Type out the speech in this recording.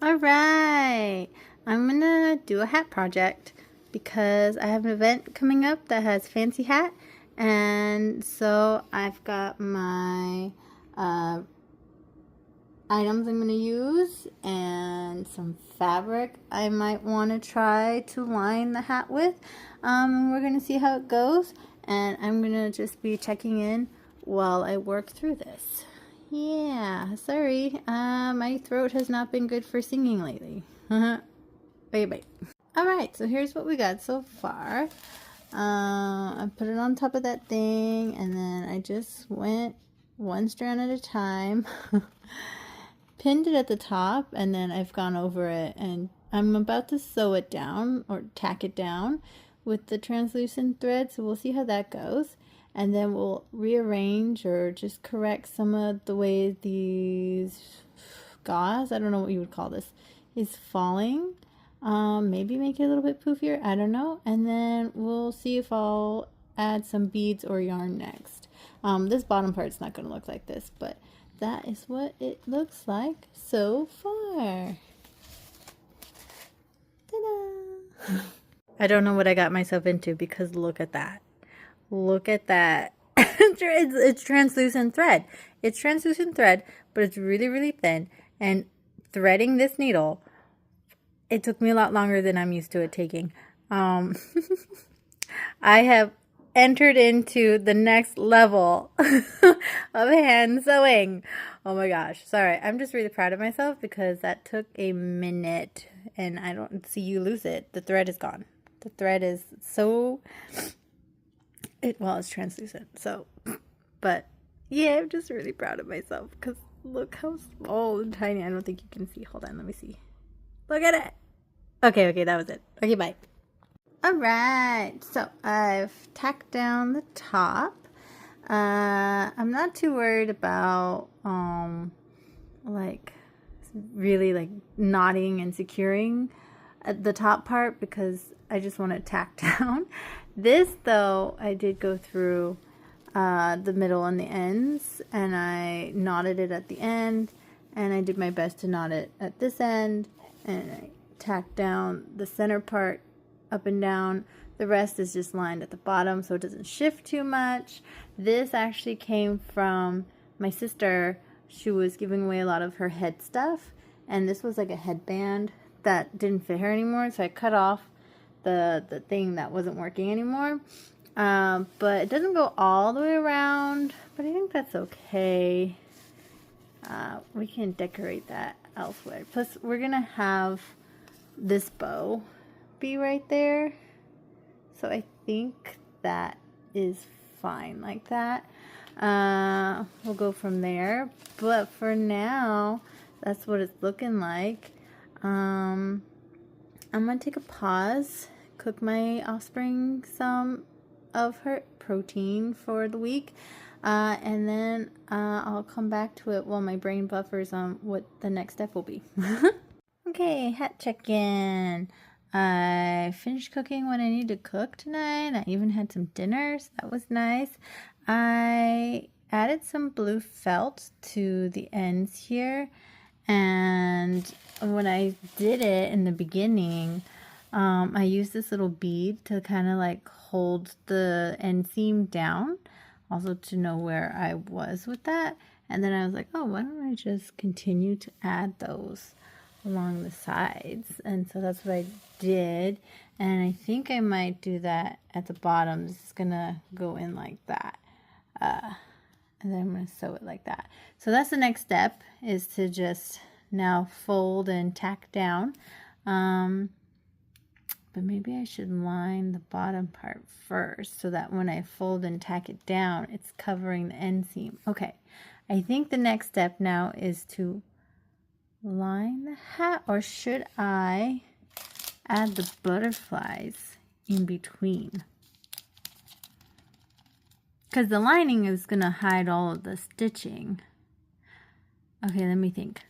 All right, I'm gonna do a hat project because I have an event coming up that has fancy hat, and so I've got my items I'm gonna use and some fabric I might want to try to line the hat with. We're gonna see how it goes, and I'm gonna just be checking in while I work through this. Yeah, sorry. My throat has not been good for singing lately. Wait. Alright, so here's what we got so far. I put it on top of that thing, and then I just went one strand at a time. Pinned it at the top, and then I've gone over it, and I'm about to sew it down, or tack it down with the translucent thread, so we'll see how that goes. And then we'll rearrange or just correct some of the way these gauze, I don't know what you would call this, is falling. Maybe make it a little bit poofier, I don't know. And then we'll see if I'll add some beads or yarn next. This bottom part's not going to look like this, but that is what it looks like so far. Ta-da! I don't know what I got myself into because look at that. Look at that. It's translucent thread. It's translucent thread, but it's really, really thin. And threading this needle, it took me a lot longer than I'm used to it taking. I have entered into the next level of hand sewing. Oh my gosh. Sorry. I'm just really proud of myself because that took a minute and I don't see you lose it. The thread is gone. The thread is so... Well, it's translucent, so, but yeah, I'm just really proud of myself because look how small and tiny. I don't think you can see. Hold on, let me see. Look at it. Okay, that was it. Okay, bye. All right, so I've tacked down the top. I'm not too worried about like really like knotting and securing the top part because I just want to tack down. This though, I did go through the middle and the ends, and I knotted it at the end, and I did my best to knot it at this end, and I tacked down the center part up and down. The rest is just lined at the bottom so it doesn't shift too much. This actually came from my sister. She was giving away a lot of her head stuff, and this was like a headband that didn't fit her anymore, so I cut off the thing that wasn't working anymore. But it doesn't go all the way around, but I think that's okay. We can decorate that elsewhere. Plus, we're gonna have this bow be right there, so I think that is fine like that. We'll go from there, but for now, that's what it's looking like. I'm gonna take a pause, cook my offspring some of her protein for the week, and then I'll come back to it while my brain buffers on what the next step will be. Okay, hat check-in. I finished cooking what I need to cook tonight. I even had some dinner, so that was nice. I added some blue felt to the ends here, and when I did it in the beginning, I used this little bead to kind of like hold the end seam down, also to know where I was with that. And then I was like, oh, why don't I just continue to add those along the sides? And so that's what I did, and I think I might do that at the bottom. This is gonna go in like that, and then I'm gonna sew it like that. So that's the next step, is to just now fold and tack down. But maybe I should line the bottom part first so that when I fold and tack it down, it's covering the end seam. Okay, I think the next step now is to line the hat, or should I add the butterflies in between? Because the lining is going to hide all of the stitching. Okay, let me think.